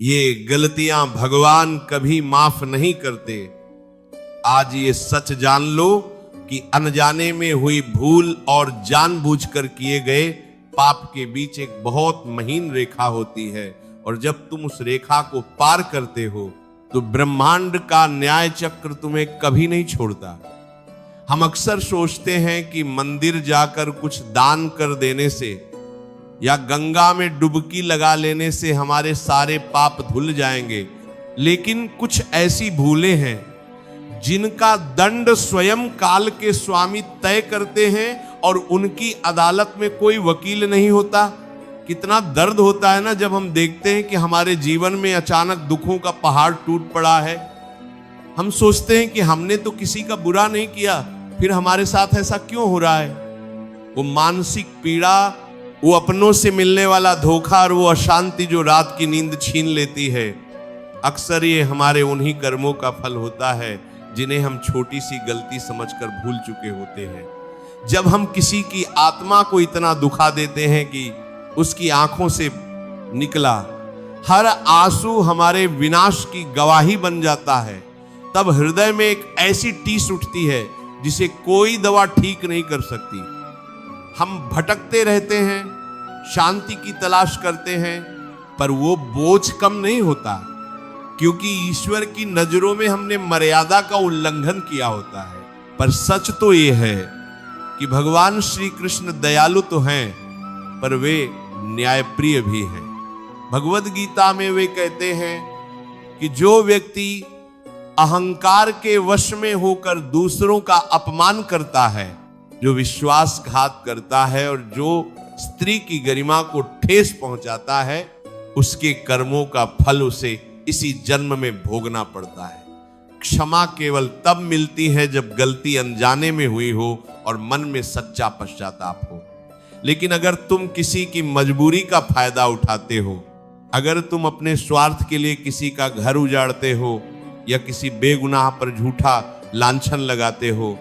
ये गलतियां भगवान कभी माफ नहीं करते। आज ये सच जान लो कि अनजाने में हुई भूल और जानबूझकर किए गए पाप के बीच एक बहुत महीन रेखा होती है, और जब तुम उस रेखा को पार करते हो तो ब्रह्मांड का न्याय चक्र तुम्हें कभी नहीं छोड़ता। हम अक्सर सोचते हैं कि मंदिर जाकर कुछ दान कर देने से या गंगा में डुबकी लगा लेने से हमारे सारे पाप धुल जाएंगे, लेकिन कुछ ऐसी भूलें हैं जिनका दंड स्वयं काल के स्वामी तय करते हैं और उनकी अदालत में कोई वकील नहीं होता। कितना दर्द होता है ना जब हम देखते हैं कि हमारे जीवन में अचानक दुखों का पहाड़ टूट पड़ा है। हम सोचते हैं कि हमने तो किसी का बुरा नहीं किया, फिर हमारे साथ ऐसा क्यों हो रहा है। वो मानसिक पीड़ा, वो अपनों से मिलने वाला धोखा और वो अशांति जो रात की नींद छीन लेती है, अक्सर ये हमारे उन्हीं कर्मों का फल होता है जिन्हें हम छोटी सी गलती समझकर भूल चुके होते हैं। जब हम किसी की आत्मा को इतना दुखा देते हैं कि उसकी आंखों से निकला हर आंसू हमारे विनाश की गवाही बन जाता है, तब हृदय में एक ऐसी टीस उठती है जिसे कोई दवा ठीक नहीं कर सकती। हम भटकते रहते हैं, शांति की तलाश करते हैं, पर वो बोझ कम नहीं होता, क्योंकि ईश्वर की नजरों में हमने मर्यादा का उल्लंघन किया होता है। पर सच तो ये है कि भगवान श्री कृष्ण दयालु तो हैं, पर वे न्यायप्रिय भी हैं। भगवद गीता में वे कहते हैं कि जो व्यक्ति अहंकार के वश में होकर दूसरों का अपमान करता है, जो विश्वासघात करता है और जो स्त्री की गरिमा को ठेस पहुंचाता है, उसके कर्मों का फल उसे इसी जन्म में भोगना पड़ता है। क्षमा केवल तब मिलती है जब गलती अनजाने में हुई हो और मन में सच्चा पश्चाताप हो। लेकिन अगर तुम किसी की मजबूरी का फायदा उठाते हो, अगर तुम अपने स्वार्थ के लिए किसी का घर उजाड़ते हो या किसी बेगुनाह पर झूठा लांछन लगाते हो,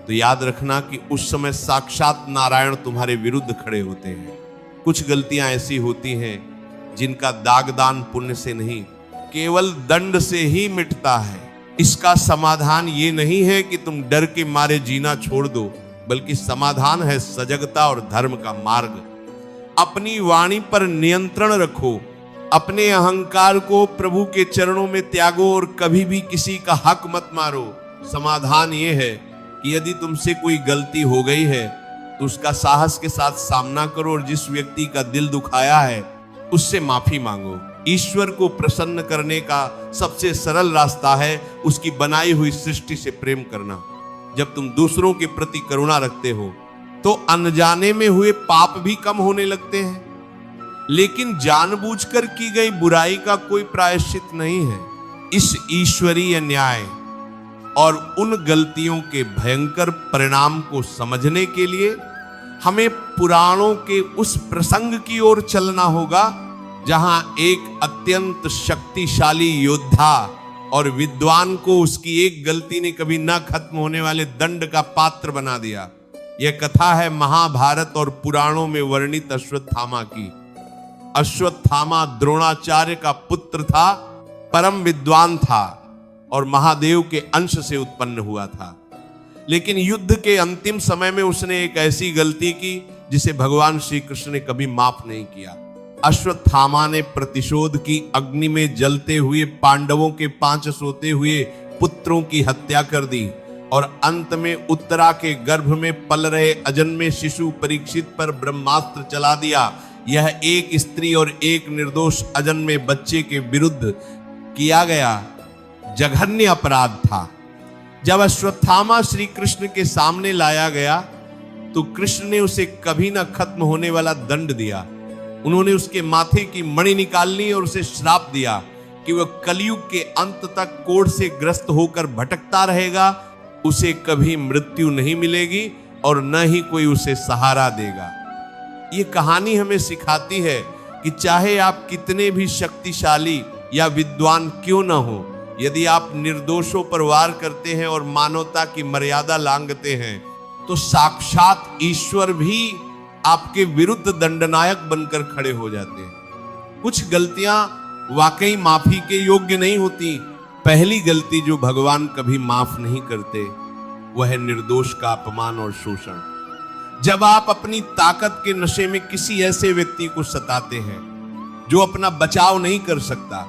तो याद रखना कि उस समय साक्षात नारायण तुम्हारे विरुद्ध खड़े होते हैं। कुछ गलतियां ऐसी होती हैं जिनका दागदान पुण्य से नहीं, केवल दंड से ही मिटता है। इसका समाधान ये नहीं है कि तुम डर के मारे जीना छोड़ दो, बल्कि समाधान है सजगता और धर्म का मार्ग। अपनी वाणी पर नियंत्रण रखो, अपने अहंकार को प्रभु के चरणों में त्यागो और कभी भी किसी का हक मत मारो। समाधान ये है कि यदि तुमसे कोई गलती हो गई है तो उसका साहस के साथ सामना करो और जिस व्यक्ति का दिल दुखाया है उससे माफी मांगो। ईश्वर को प्रसन्न करने का सबसे सरल रास्ता है उसकी बनाई हुई सृष्टि से प्रेम करना। जब तुम दूसरों के प्रति करुणा रखते हो तो अनजाने में हुए पाप भी कम होने लगते हैं, लेकिन जानबूझकर की गई बुराई का कोई प्रायश्चित नहीं है। इस ईश्वरीय न्याय और उन गलतियों के भयंकर परिणाम को समझने के लिए हमें पुराणों के उस प्रसंग की ओर चलना होगा जहां एक अत्यंत शक्तिशाली योद्धा और विद्वान को उसकी एक गलती ने कभी ना खत्म होने वाले दंड का पात्र बना दिया। यह कथा है महाभारत और पुराणों में वर्णित अश्वत्थामा की। अश्वत्थामा द्रोणाचार्य का पुत्र था, परम विद्वान था और महादेव के अंश से उत्पन्न हुआ था। लेकिन युद्ध के अंतिम समय में उसने एक ऐसी गलती की जिसे भगवान श्री कृष्ण ने कभी माफ नहीं किया। अश्वत्थामा ने प्रतिशोध की अग्नि में जलते हुए पांडवों के 5 सोते हुए पुत्रों की हत्या कर दी और अंत में उत्तरा के गर्भ में पल रहे अजन्मे शिशु परीक्षित पर ब्रह्मास्त्र चला दिया। यह एक स्त्री और एक निर्दोष अजन्मे बच्चे के विरुद्ध किया गया जघन्य अपराध था। जब अश्वत्थामा श्री कृष्ण के सामने लाया गया तो कृष्ण ने उसे कभी न खत्म होने वाला दंड दिया। उन्होंने उसके माथे की मणि निकाल ली और उसे श्राप दिया कि वह कलयुग के अंत तक कोढ़ से ग्रस्त होकर भटकता रहेगा, उसे कभी मृत्यु नहीं मिलेगी और न ही कोई उसे सहारा देगा। ये कहानी हमें सिखाती है कि चाहे आप कितने भी शक्तिशाली या विद्वान क्यों न हो, यदि आप निर्दोषों पर वार करते हैं और मानवता की मर्यादा लांघते हैं, तो साक्षात ईश्वर भी आपके विरुद्ध दंडनायक बनकर खड़े हो जाते हैं। कुछ गलतियां वाकई माफी के योग्य नहीं होती। पहली गलती जो भगवान कभी माफ नहीं करते वह है निर्दोष का अपमान और शोषण। जब आप अपनी ताकत के नशे में किसी ऐसे व्यक्ति को सताते हैं जो अपना बचाव नहीं कर सकता,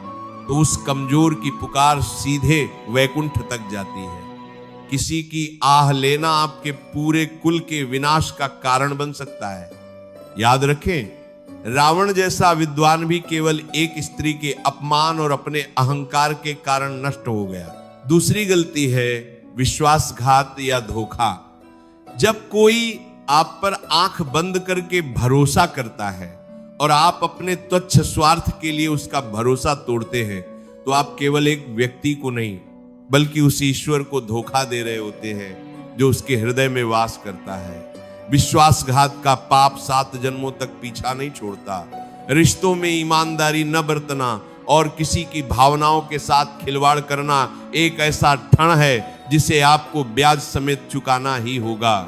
तो उस कमजोर की पुकार सीधे वैकुंठ तक जाती है। किसी की आह लेना आपके पूरे कुल के विनाश का कारण बन सकता है। याद रखें, रावण जैसा विद्वान भी केवल एक स्त्री के अपमान और अपने अहंकार के कारण नष्ट हो गया। दूसरी गलती है विश्वासघात या धोखा। जब कोई आप पर आंख बंद करके भरोसा करता है और आप अपने तुच्छ स्वार्थ के लिए उसका भरोसा तोड़ते हैं, तो आप केवल एक व्यक्ति को नहीं बल्कि उस ईश्वर को धोखा दे रहे होते हैं जो उसके हृदय में वास करता है। विश्वासघात का पाप 7 जन्मों तक पीछा नहीं छोड़ता। रिश्तों में ईमानदारी न बरतना और किसी की भावनाओं के साथ खिलवाड़ करना एक ऐसा ठण है जिसे आपको ब्याज समेत चुकाना ही होगा।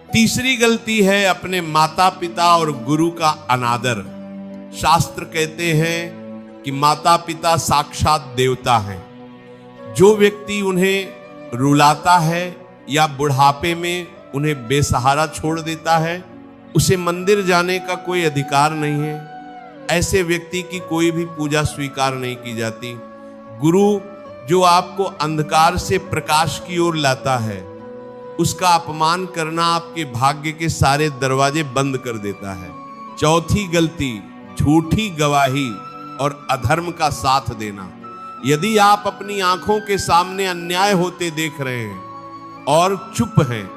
तीसरी गलती है अपने माता पिता और गुरु का अनादर। शास्त्र कहते हैं कि माता पिता साक्षात देवता हैं। जो व्यक्ति उन्हें रुलाता है या बुढ़ापे में उन्हें बेसहारा छोड़ देता है, उसे मंदिर जाने का कोई अधिकार नहीं है। ऐसे व्यक्ति की कोई भी पूजा स्वीकार नहीं की जाती। गुरु जो आपको अंधकार से प्रकाश की ओर लाता है, उसका अपमान करना आपके भाग्य के सारे दरवाजे बंद कर देता है। चौथी गलती झूठी गवाही और अधर्म का साथ देना। यदि आप अपनी आंखों के सामने अन्याय होते देख रहे हैं और चुप हैं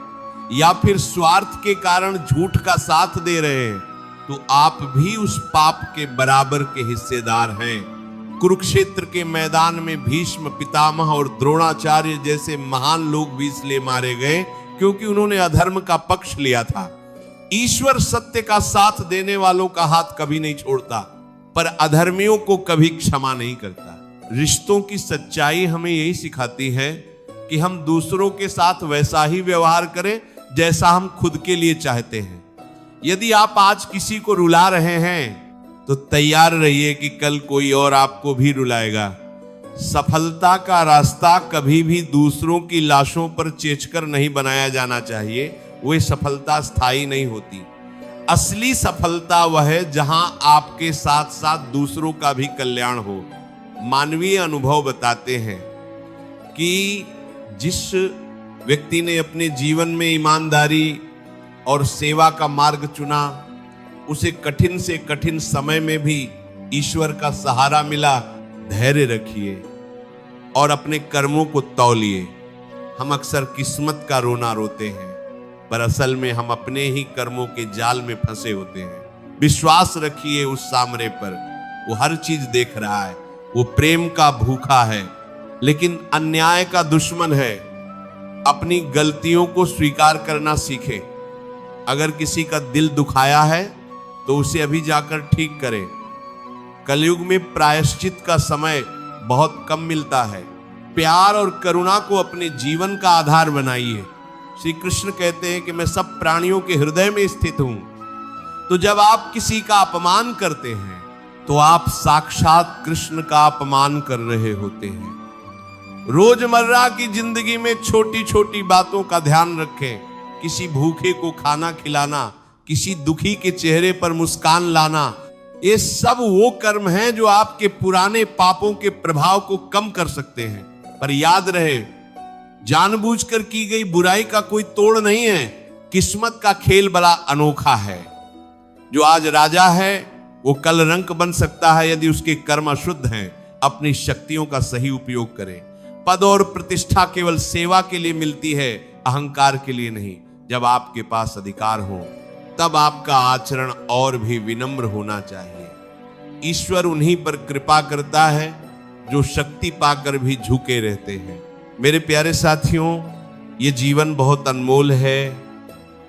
या फिर स्वार्थ के कारण झूठ का साथ दे रहे हैं, तो आप भी उस पाप के बराबर के हिस्सेदार हैं। कुरुक्षेत्र के मैदान में भीष्म पितामह और द्रोणाचार्य जैसे महान लोग भी इसलिए मारे गए क्योंकि उन्होंने अधर्म का पक्ष लिया था। ईश्वर सत्य का साथ देने वालों का हाथ कभी नहीं छोड़ता, पर अधर्मियों को कभी क्षमा नहीं करता। रिश्तों की सच्चाई हमें यही सिखाती है कि हम दूसरों के साथ वैसा ही व्यवहार करें जैसा हम खुद के लिए चाहते हैं। यदि आप आज किसी को रुला रहे हैं तो तैयार रहिए कि कल कोई और आपको भी रुलाएगा। सफलता का रास्ता कभी भी दूसरों की लाशों पर चेचकर नहीं बनाया जाना चाहिए। वह सफलता स्थायी नहीं होती। असली सफलता वह है जहां आपके साथ साथ दूसरों का भी कल्याण हो। मानवीय अनुभव बताते हैं कि जिस व्यक्ति ने अपने जीवन में ईमानदारी और सेवा का मार्ग चुना, उसे कठिन से कठिन समय में भी ईश्वर का सहारा मिला। धैर्य रखिए और अपने कर्मों को तौलिए। हम अक्सर किस्मत का रोना रोते हैं, पर असल में हम अपने ही कर्मों के जाल में फंसे होते हैं। विश्वास रखिए उस सामने पर, वो हर चीज देख रहा है। वो प्रेम का भूखा है लेकिन अन्याय का दुश्मन है। अपनी गलतियों को स्वीकार करना सीखे। अगर किसी का दिल दुखाया है तो उसे अभी जाकर ठीक करें। कलयुग में प्रायश्चित का समय बहुत कम मिलता है। प्यार और करुणा को अपने जीवन का आधार बनाइए। श्री कृष्ण कहते हैं कि मैं सब प्राणियों के हृदय में स्थित हूं। तो जब आप किसी का अपमान करते हैं तो आप साक्षात कृष्ण का अपमान कर रहे होते हैं। रोजमर्रा की जिंदगी में छोटी छोटी बातों का ध्यान रखें। किसी भूखे को खाना खिलाना, किसी दुखी के चेहरे पर मुस्कान लाना, ये सब वो कर्म हैं जो आपके पुराने पापों के प्रभाव को कम कर सकते हैं। पर याद रहे, जानबूझकर की गई बुराई का कोई तोड़ नहीं है। किस्मत का खेल बड़ा अनोखा है। जो आज राजा है वो कल रंक बन सकता है यदि उसके कर्म अशुद्ध हैं। अपनी शक्तियों का सही उपयोग करें। पद और प्रतिष्ठा केवल सेवा के लिए मिलती है, अहंकार के लिए नहीं। जब आपके पास अधिकार हो तब आपका आचरण और भी विनम्र होना चाहिए। ईश्वर उन्हीं पर कृपा करता है जो शक्ति पाकर भी झुके रहते हैं। मेरे प्यारे साथियों, ये जीवन बहुत अनमोल है।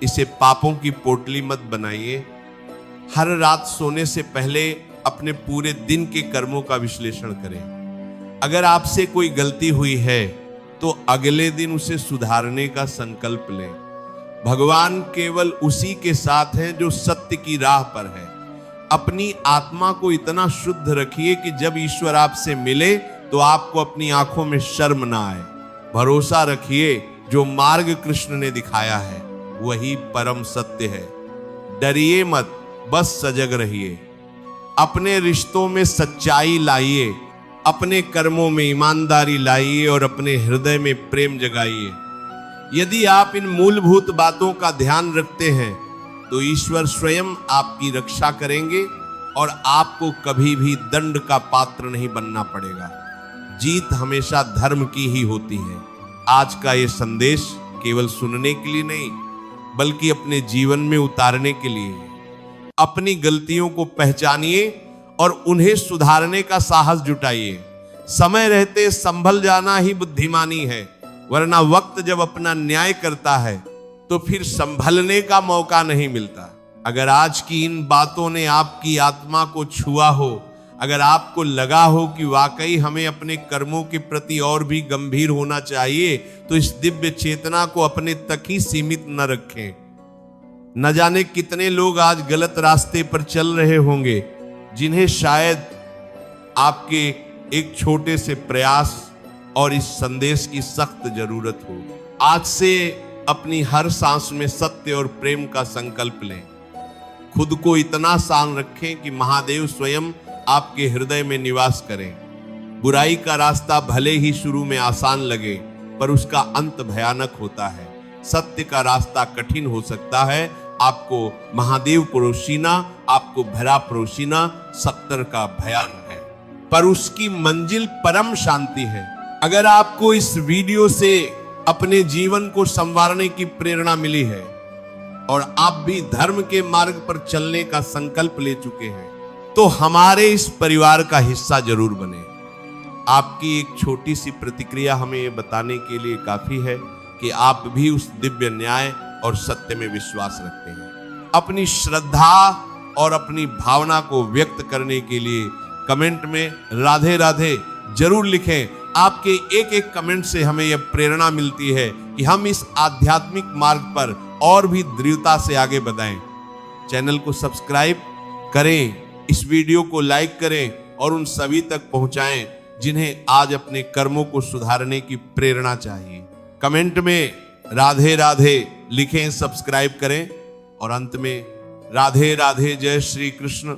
इसे पापों की पोटली मत बनाइए। हर रात सोने से पहले अपने पूरे दिन के कर्मों का विश्लेषण करें। अगर आपसे कोई गलती हुई है तो अगले दिन उसे सुधारने का संकल्प लें। भगवान केवल उसी के साथ हैं जो सत्य की राह पर है। अपनी आत्मा को इतना शुद्ध रखिए कि जब ईश्वर आपसे मिले तो आपको अपनी आंखों में शर्म ना आए। भरोसा रखिए जो मार्ग कृष्ण ने दिखाया है वही परम सत्य है। डरिए मत, बस सजग रहिए। अपने रिश्तों में सच्चाई लाइए, अपने कर्मों में ईमानदारी लाइए और अपने हृदय में प्रेम जगाइए। यदि आप इन मूलभूत बातों का ध्यान रखते हैं तो ईश्वर स्वयं आपकी रक्षा करेंगे और आपको कभी भी दंड का पात्र नहीं बनना पड़ेगा। जीत हमेशा धर्म की ही होती है। आज का ये संदेश केवल सुनने के लिए नहीं बल्कि अपने जीवन में उतारने के लिए है। अपनी गलतियों को पहचानिए और उन्हें सुधारने का साहस जुटाइए। समय रहते संभल जाना ही बुद्धिमानी है, वरना वक्त जब अपना न्याय करता है तो फिर संभलने का मौका नहीं मिलता। अगर आज की इन बातों ने आपकी आत्मा को छुआ हो, अगर आपको लगा हो कि वाकई हमें अपने कर्मों के प्रति और भी गंभीर होना चाहिए, तो इस दिव्य चेतना को अपने तक ही सीमित न रखें। न जाने कितने लोग आज गलत रास्ते पर चल रहे होंगे जिन्हें शायद आपके एक छोटे से प्रयास और इस संदेश की सख्त जरूरत हो। आज से अपनी हर सांस में सत्य और प्रेम का संकल्प लें। खुद को इतना शान रखें कि महादेव स्वयं आपके हृदय में निवास करें। बुराई का रास्ता भले ही शुरू में आसान लगे पर उसका अंत भयानक होता है। सत्य का रास्ता कठिन हो सकता है। आपको महादेव परोसीना, आपको भरा परोसीना सत्तर का भयानक है, पर उसकी मंजिल परम शांति है। अगर आपको इस वीडियो से अपने जीवन को संवारने की प्रेरणा मिली है और आप भी धर्म के मार्ग पर चलने का संकल्प ले चुके हैं तो हमारे इस परिवार का हिस्सा जरूर बने। आपकी एक छोटी सी प्रतिक्रिया हमें ये बताने के लिए काफी है कि आप भी उस दिव्य न्याय और सत्य में विश्वास रखते हैं। अपनी श्रद्धा और अपनी भावना को व्यक्त करने के लिए कमेंट में राधे राधे जरूर लिखें। आपके एक एक कमेंट से हमें यह प्रेरणा मिलती है कि हम इस आध्यात्मिक मार्ग पर और भी दृढ़ता से आगे बढ़ें। चैनल को सब्सक्राइब करें, इस वीडियो को लाइक करें और उन सभी तक पहुंचाएं जिन्हें आज अपने कर्मों को सुधारने की प्रेरणा चाहिए। कमेंट में राधे राधे लिखें, सब्सक्राइब करें और अंत में राधे राधे, जय श्री कृष्ण।